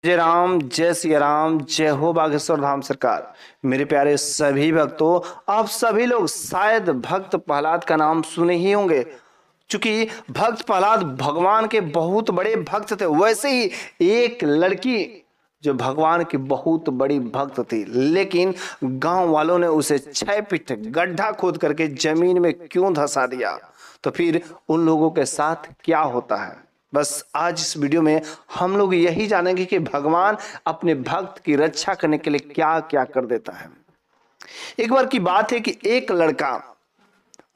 जय राम, जय सिया राम, जय हो बागेश्वर धाम सरकार। मेरे प्यारे सभी भक्तों, आप सभी लोग शायद भक्त प्रहलाद का नाम सुने ही होंगे। चूंकि भक्त प्रहलाद भगवान के बहुत बड़े भक्त थे, वैसे ही एक लड़की जो भगवान की बहुत बड़ी भक्त थी, लेकिन गांव वालों ने उसे 6 फीट गड्ढा खोद करके जमीन में क्यों धंसा दिया। तो फिर उन लोगों के साथ क्या होता है, बस आज इस वीडियो में हम लोग यही जानेंगे कि भगवान अपने भक्त की रक्षा करने के लिए क्या क्या कर देता है। एक बार की बात है कि एक लड़का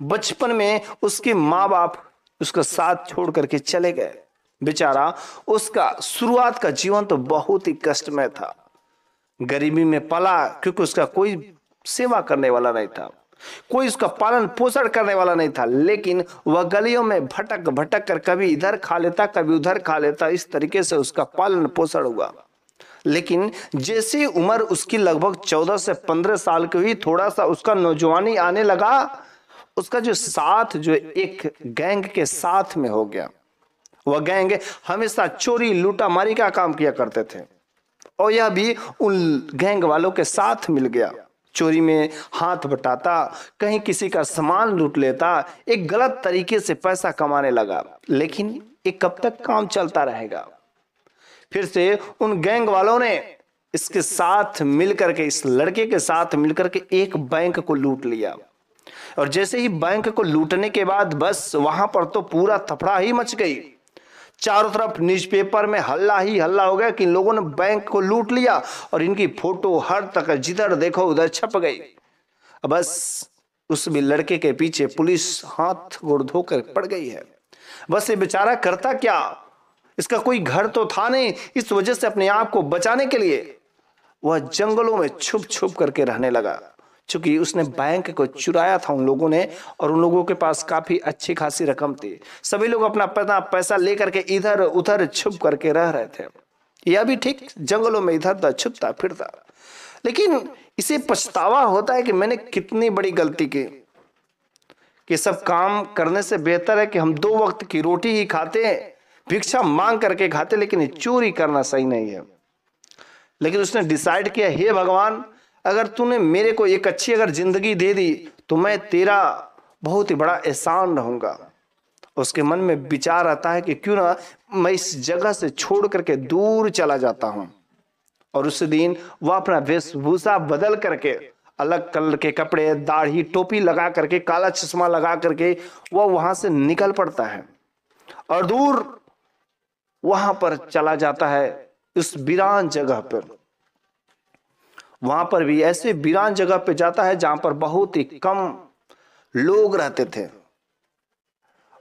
बचपन में उसके माँ बाप उसका साथ छोड़ करके चले गए। बेचारा उसका शुरुआत का जीवन तो बहुत ही कष्टमय था। गरीबी में पला, क्योंकि उसका कोई सेवा करने वाला नहीं था, कोई उसका पालन पोषण करने वाला नहीं था। लेकिन वह गलियों में भटक भटक कर कभी इधर खा लेता, कभी उधर खा लेता। इस तरीके से उसका पालन पोषण हुआ। लेकिन जैसी उम्र उसकी लगभग 14 से 15 साल की हुई, थोड़ा सा उसका नौजवानी आने लगा, उसका जो साथ जो एक गैंग के साथ में हो गया। वह गैंग हमेशा चोरी लूटा मारी का काम किया करते थे, और यह भी उन गैंग वालों के साथ मिल गया। चोरी में हाथ बटाता, कहीं किसी का सामान लूट लेता, एक गलत तरीके से पैसा कमाने लगा। लेकिन ये कब तक काम चलता रहेगा। फिर से उन गैंग वालों ने इसके साथ मिलकर के, इस लड़के के साथ मिलकर के एक बैंक को लूट लिया। और जैसे ही बैंक को लूटने के बाद बस वहां पर तो पूरा थपड़ा ही मच गई। चारों तरफ न्यूज़पेपर में हल्ला ही हल्ला हो गया कि इन लोगों ने बैंक को लूट लिया, और इनकी फोटो हर तक जिधर देखो उधर छप गई। बस उस भी लड़के के पीछे पुलिस हाथ गोड़ धोकर पड़ गई है। बस ये बेचारा करता क्या, इसका कोई घर तो था नहीं। इस वजह से अपने आप को बचाने के लिए वह जंगलों में छुप छुप करके रहने लगा। चूंकि उसने बैंक को चुराया था उन लोगों ने, और उन लोगों के पास काफी अच्छी खासी रकम थी। सभी लोग अपना पैसा लेकर के इधर उधर छुप करके रह रहे थे। यह भी ठीक जंगलों में इधर उधर छुपता फिरता। लेकिन इसे पछतावा होता है कि मैंने कितनी बड़ी गलती की, कि सब काम करने से बेहतर है कि हम 2 वक्त की रोटी ही खाते हैं, भिक्षा मांग करके खाते, लेकिन चोरी करना सही नहीं है। लेकिन उसने डिसाइड किया, हे भगवान, अगर तूने मेरे को एक अच्छी अगर जिंदगी दे दी तो मैं तेरा बहुत ही बड़ा एहसान रहूंगा। उसके मन में विचार आता है कि क्यों ना मैं इस जगह से छोड़ करके दूर चला जाता हूं। और उस दिन वह अपना वेशभूषा बदल करके, अलग कलर के कपड़े, दाढ़ी टोपी लगा करके, काला चश्मा लगा करके वह वहां से निकल पड़ता है, और दूर वहां पर चला जाता है उस वीरान जगह पर। वहां पर भी ऐसे वीरान जगह पे जाता है जहां पर बहुत ही कम लोग रहते थे।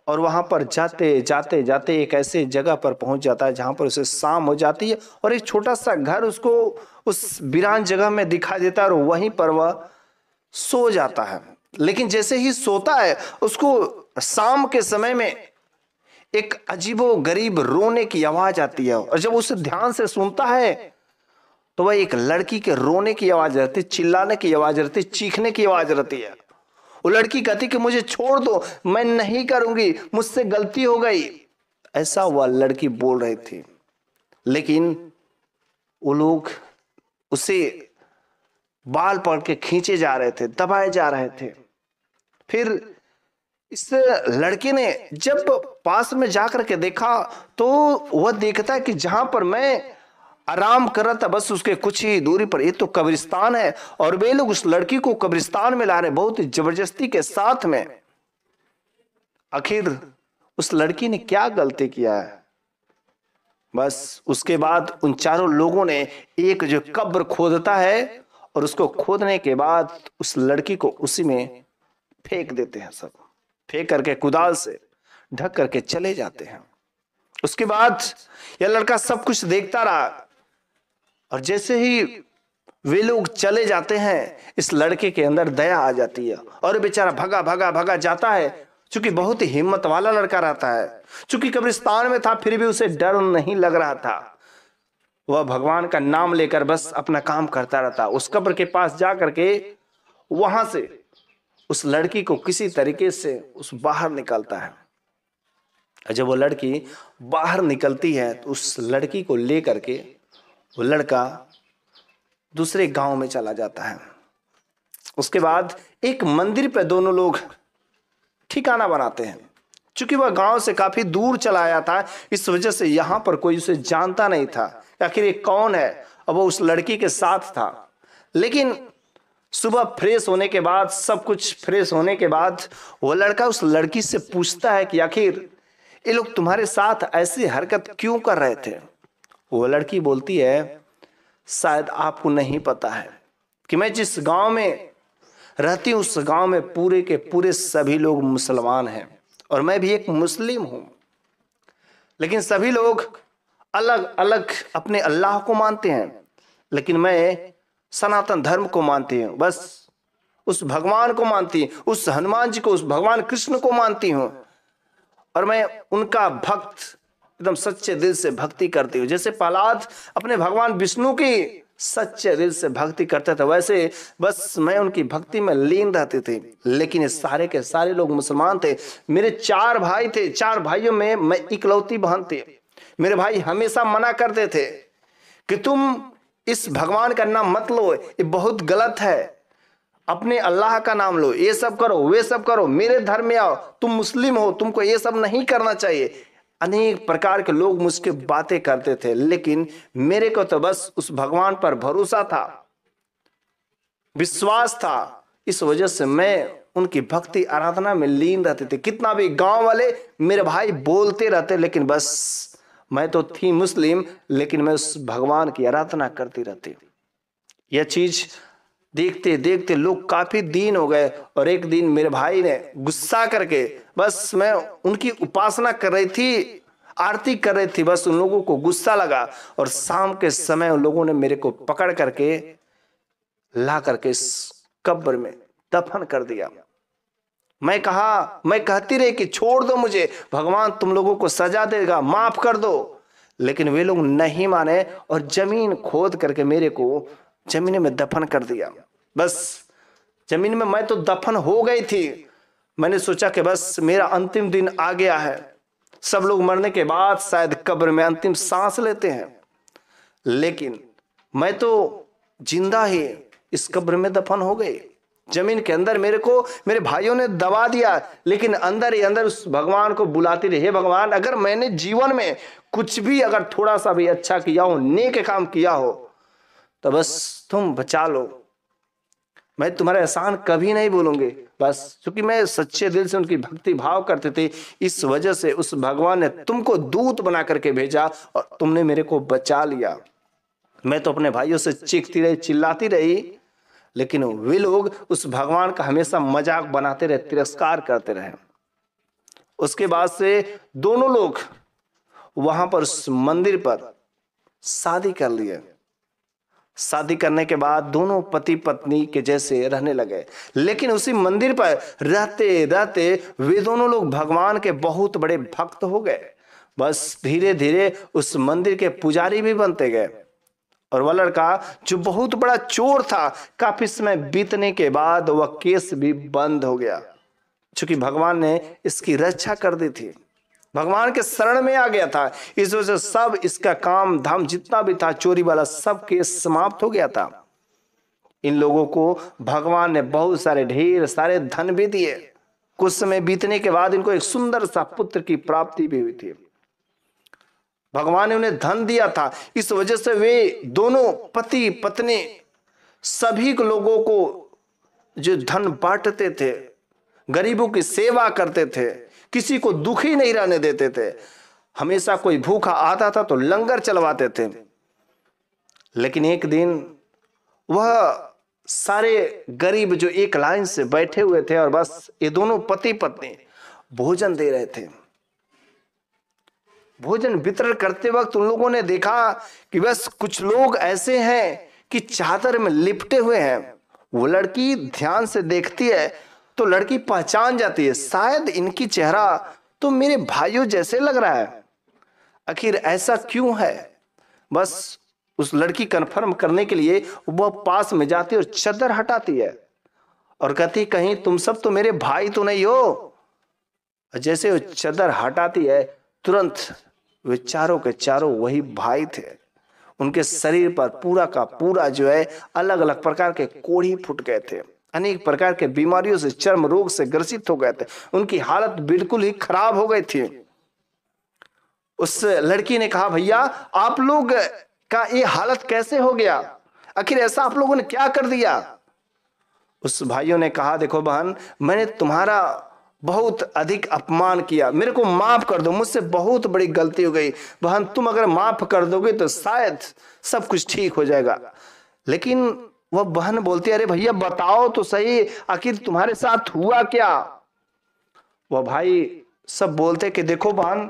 और वहां पर जाते जाते जाते एक ऐसे जगह पर पहुंच जाता है जहां पर उसे शाम हो जाती है, और एक छोटा सा घर उसको उस वीरान जगह में दिखाई देता है, और वहीं पर वह सो जाता है। लेकिन जैसे ही सोता है, उसको शाम के समय में एक अजीबो गरीब रोने की आवाज आती है। और जब उसे ध्यान से सुनता है तो वह एक लड़की के रोने की आवाज रहती, चिल्लाने की आवाज रहती, चीखने की आवाज रहती है। वो लड़की कहती कि मुझे छोड़ दो, मैं नहीं करूंगी, मुझसे गलती हो गई, ऐसा वह लड़की बोल रही थी। लेकिन वो लोग उसे बाल पकड़ के खींचे जा रहे थे, दबाए जा रहे थे। फिर इस लड़के ने जब पास में जाकर के देखा तो वह देखता है कि जहां पर मैं आराम कर रहा था, बस उसके कुछ ही दूरी पर ये तो कब्रिस्तान है, और वे लोग उस लड़की को कब्रिस्तान में ला रहे, बहुत ही जबरदस्ती के साथ में। आखिर उस लड़की ने क्या गलती किया है। बस उसके बाद उन चारों लोगों ने एक जो कब्र खोदता है, और उसको खोदने के बाद उस लड़की को उसी में फेंक देते हैं। सब फेंक करके कुदाल से ढक करके चले जाते हैं। उसके बाद यह लड़का सब कुछ देखता रहा, और जैसे ही वे लोग चले जाते हैं, इस लड़के के अंदर दया आ जाती है, और बेचारा भगा भगा भगा जाता है। चूंकि बहुत ही हिम्मत वाला लड़का रहता है, चूंकि कब्रिस्तान में था फिर भी उसे डर नहीं लग रहा था। वह भगवान का नाम लेकर बस अपना काम करता रहता। उस कब्र के पास जा करके वहां से उस लड़की को किसी तरीके से उस बाहर निकालता है। जब वो लड़की बाहर निकलती है तो उस लड़की को लेकर के वो लड़का दूसरे गांव में चला जाता है। उसके बाद एक मंदिर पे दोनों लोग ठिकाना बनाते हैं। चूंकि वह गांव से काफी दूर चला आया था, इस वजह से यहां पर कोई उसे जानता नहीं था आखिर ये कौन है। अब वो उस लड़की के साथ था। लेकिन सुबह फ्रेश होने के बाद, सब कुछ फ्रेश होने के बाद, वो लड़का उस लड़की से पूछता है कि आखिर ये लोग तुम्हारे साथ ऐसी हरकत क्यों कर रहे थे। वो लड़की बोलती है, शायद आपको नहीं पता है कि मैं जिस गांव में रहती हूं, उस गांव में पूरे के पूरे सभी लोग मुसलमान हैं और मैं भी एक मुस्लिम हूं। लेकिन सभी लोग अलग अलग अपने अल्लाह को मानते हैं, लेकिन मैं सनातन धर्म को मानती हूं। बस उस भगवान को मानती हूं, उस हनुमान जी को, उस भगवान कृष्ण को मानती हूं और मैं उनका भक्त, एकदम सच्चे दिल से भक्ति करती हूँ। जैसे प्रहलाद अपने भगवान विष्णु की सच्चे दिल से भक्ति करते थे, वैसे बस मैं उनकी भक्ति में लीन रहती थी। लेकिन ये सारे के सारे लोग मुसलमान थे। मेरे 4 भाई थे, 4 भाइयों में मैं इकलौती बहन थी। मेरे भाई हमेशा मना करते थे कि तुम इस भगवान का नाम मत लो, ये बहुत गलत है, अपने अल्लाह का नाम लो, ये सब करो, वे सब करो, मेरे धर्म में आओ, तुम मुस्लिम हो, तुमको ये सब नहीं करना चाहिए। अनेक प्रकार के लोग मुझसे बातें करते थे, लेकिन मेरे को तो बस उस भगवान पर भरोसा था, विश्वास था। इस वजह से मैं उनकी भक्ति आराधना में लीन रहते थे। कितना भी गांव वाले मेरे भाई बोलते रहते, लेकिन बस मैं तो थी मुस्लिम, लेकिन मैं उस भगवान की आराधना करती रहती। यह चीज देखते देखते लोग काफी दिन हो गए और एक दिन मेरे भाई ने गुस्सा करके, बस मैं उनकी उपासना कर रही थी, आरती कर रही थी, बस उन लोगों को गुस्सा लगा और शाम के समय उन लोगों ने मेरे को पकड़ करके ला करके इस कब्र में दफन कर दिया। मैं कहती रही कि छोड़ दो मुझे, भगवान तुम लोगों को सजा देगा, माफ कर दो। लेकिन वे लोग नहीं माने और जमीन खोद करके मेरे को जमीन में दफन कर दिया। बस जमीन में मैं तो दफन हो गई थी। मैंने सोचा कि बस मेरा अंतिम दिन आ गया है। सब लोग मरने के बाद शायद कब्र में अंतिम सांस लेते हैं, लेकिन मैं तो जिंदा ही इस कब्र में दफन हो गई। जमीन के अंदर मेरे को मेरे भाइयों ने दबा दिया, लेकिन अंदर ही अंदर उस भगवान को बुलाती रही, हे भगवान, अगर मैंने जीवन में कुछ भी, अगर थोड़ा सा भी अच्छा किया हो, नेक काम किया हो, तो बस तुम बचा लो। मैं तुम्हारा एहसान कभी नहीं भूलूंगी। बस क्योंकि मैं सच्चे दिल से उनकी भक्ति भाव करते थे, इस वजह से उस भगवान ने तुमको दूत बना करके भेजा और तुमने मेरे को बचा लिया। मैं तो अपने भाइयों से चीखती रही, चिल्लाती रही, लेकिन वे लोग उस भगवान का हमेशा मजाक बनाते रहे, तिरस्कार करते रहे। उसके बाद से दोनों लोग वहां पर उस मंदिर पर शादी कर लिए। शादी करने के बाद दोनों पति पत्नी के जैसे रहने लगे। लेकिन उसी मंदिर पर रहते रहते वे दोनों लोग भगवान के बहुत बड़े भक्त हो गए। बस धीरे धीरे उस मंदिर के पुजारी भी बनते गए। और वह लड़का जो बहुत बड़ा चोर था, काफी समय बीतने के बाद वह केस भी बंद हो गया, क्योंकि भगवान ने इसकी रक्षा कर दी थी, भगवान के शरण में आ गया था। इस वजह से सब इसका काम धाम जितना भी था चोरी वाला, सब केस समाप्त हो गया था। इन लोगों को भगवान ने बहुत सारे ढेर सारे धन भी दिए। कुछ समय बीतने के बाद इनको एक सुंदर सा पुत्र की प्राप्ति भी हुई थी। भगवान ने उन्हें धन दिया था, इस वजह से वे दोनों पति पत्नी सभी लोगों को जो धन बांटते थे, गरीबों की सेवा करते थे, किसी को दुखी नहीं रहने देते थे। हमेशा कोई भूखा आता था तो लंगर चलवाते थे। लेकिन एक दिन वह सारे गरीब जो एक लाइन से बैठे हुए थे और बस ये दोनों पति पत्नी भोजन दे रहे थे। भोजन वितरण करते वक्त उन लोगों ने देखा कि बस कुछ लोग ऐसे हैं कि चादर में लिपटे हुए हैं। वो लड़की ध्यान से देखती है तो लड़की पहचान जाती है, शायद इनकी चेहरा तो मेरे भाइयों जैसे लग रहा है, आखिर ऐसा क्यों है। बस उस लड़की कंफर्म करने के लिए वह पास में जाती और चादर हटाती है और कहती, कहीं तुम सब तो मेरे भाई तो नहीं हो। जैसे वो चादर हटाती है, तुरंत वे चारों के चारों वही भाई थे। उनके शरीर पर पूरा का पूरा जो है अलग अलग प्रकार के कोढ़ी फूट गए थे, अनेक प्रकार के बीमारियों से, चर्म रोग से ग्रसित हो गए थे, उनकी हालत बिल्कुल ही खराब हो गई थी। उस लड़की ने कहा, भैया आप लोग का ये हालत कैसे हो गया, आखिर ऐसा आप लोगों ने क्या कर दिया। उस भाइयों ने कहा, देखो बहन, मैंने तुम्हारा बहुत अधिक अपमान किया, मेरे को माफ कर दो, मुझसे बहुत बड़ी गलती हो गई। बहन तुम अगर माफ कर दोगे तो शायद सब कुछ ठीक हो जाएगा। लेकिन वह बहन बोलती, अरे भैया बताओ तो सही, आखिर तुम्हारे साथ हुआ क्या। वह भाई सब बोलते कि देखो बहन,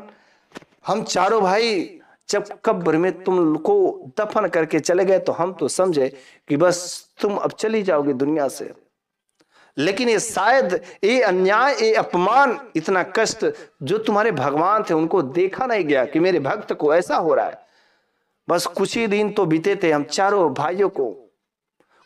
हम चारों भाई जब कब्र में तुमको दफन करके चले गए तो हम तो समझे कि बस तुम अब चली जाओगे दुनिया से। लेकिन ये शायद ये अन्याय, ये अपमान, इतना कष्ट जो तुम्हारे भगवान थे उनको देखा नहीं गया कि मेरे भक्त को ऐसा हो रहा है। बस कुछ ही दिन तो बीते थे, हम चारों भाइयों को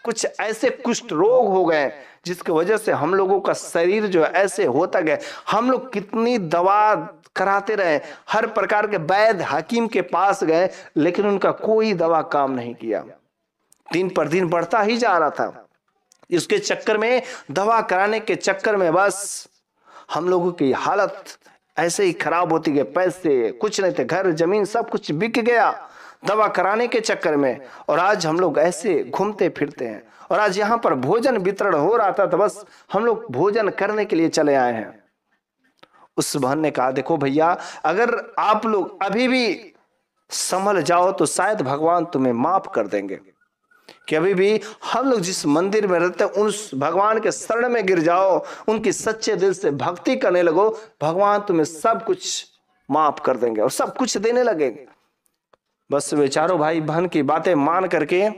कुछ ऐसे कुष्ठ रोग हो गए जिसकी वजह से हम लोगों का शरीर जो ऐसे होता गया। हम लोग कितनी दवा कराते रहे, हर प्रकार के वैद्य हकीम के पास गए, लेकिन उनका कोई दवा काम नहीं किया। दिन पर दिन बढ़ता ही जा रहा था। इसके चक्कर में, दवा कराने के चक्कर में बस हम लोगों की हालत ऐसे ही खराब होती गई। पैसे कुछ नहीं थे, घर जमीन सब कुछ बिक गया दवा कराने के चक्कर में। और आज हम लोग ऐसे घूमते फिरते हैं। और आज यहाँ पर भोजन वितरण हो रहा था तो बस हम लोग भोजन करने के लिए चले आए हैं। उस बहन ने कहा, देखो भैया, अगर आप लोग अभी भी संभल जाओ तो शायद भगवान तुम्हें माफ कर देंगे। कि अभी भी हम लोग जिस मंदिर में रहते हैं उस भगवान के शरण में गिर जाओ, उनकी सच्चे दिल से भक्ति करने लगो, भगवान तुम्हें सब कुछ माफ कर देंगे और सब कुछ देने लगेंगे। बस वे चारों भाई बहन की बातें मान करके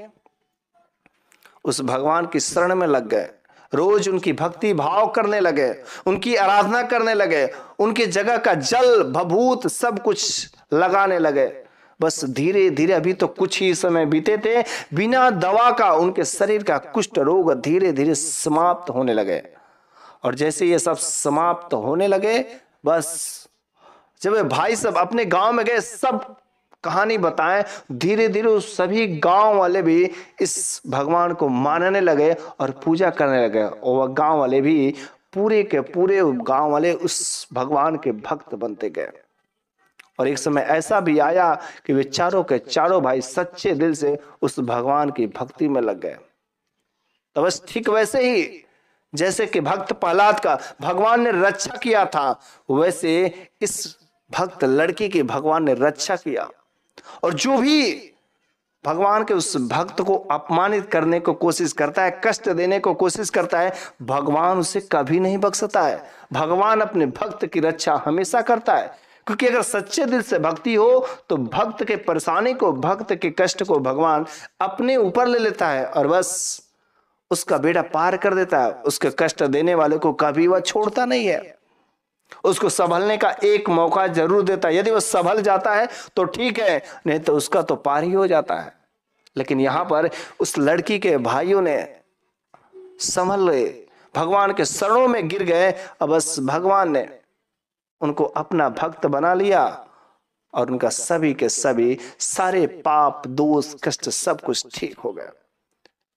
उस भगवान की शरण में लग गए। रोज उनकी भक्ति भाव करने लगे, उनकी आराधना करने लगे, उनकी जगह का जल भभूत सब कुछ लगाने लगे। बस धीरे धीरे, अभी तो कुछ ही समय बीते थे, बिना दवा का उनके शरीर का कुष्ठ रोग धीरे धीरे समाप्त होने लगे। और जैसे ये सब समाप्त होने लगे, बस जब वे भाई सब अपने गांव में गए, सब कहानी बताएं, धीरे धीरे सभी गांव वाले भी इस भगवान को मानने लगे और पूजा करने लगे। और वह गांव वाले भी पूरे के पूरे गांव वाले उस भगवान के भक्त बनते गए। और एक समय ऐसा भी आया कि वे चारों के चारों भाई सच्चे दिल से उस भगवान की भक्ति में लग गए। तो बस ठीक वैसे ही जैसे कि भक्त प्रहलाद का भगवान ने रक्षा किया था, वैसे इस भक्त लड़की की भगवान ने रक्षा किया। और जो भी भगवान के उस भक्त को अपमानित करने को कोशिश करता है, कष्ट देने को कोशिश करता है, भगवान उसे कभी नहीं बख्शता है। भगवान अपने भक्त की रक्षा हमेशा करता है। क्योंकि अगर सच्चे दिल से भक्ति हो तो भक्त के परेशानी को, भक्त के कष्ट को भगवान अपने ऊपर ले लेता है और बस उसका बेड़ा पार कर देता है। उसके कष्ट देने वाले को कभी वह छोड़ता नहीं है, उसको संभलने का एक मौका जरूर देता है। यदि वह संभल जाता है तो ठीक है, नहीं तो उसका तो पार ही हो जाता है। लेकिन यहां पर उस लड़की के भाइयों ने संभल गए, भगवान के शरणों में गिर गए। अब बस भगवान ने उनको अपना भक्त बना लिया और उनका सभी के सभी सारे पाप, दोष, कष्ट सब कुछ ठीक हो गया।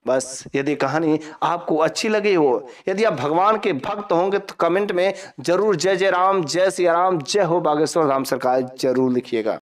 बस यदि कहानी आपको अच्छी लगी हो, यदि आप भगवान के भक्त होंगे तो कमेंट में जरूर जय जय राम, जय सिया राम, जय हो बागेश्वर धाम सरकार जरूर लिखिएगा।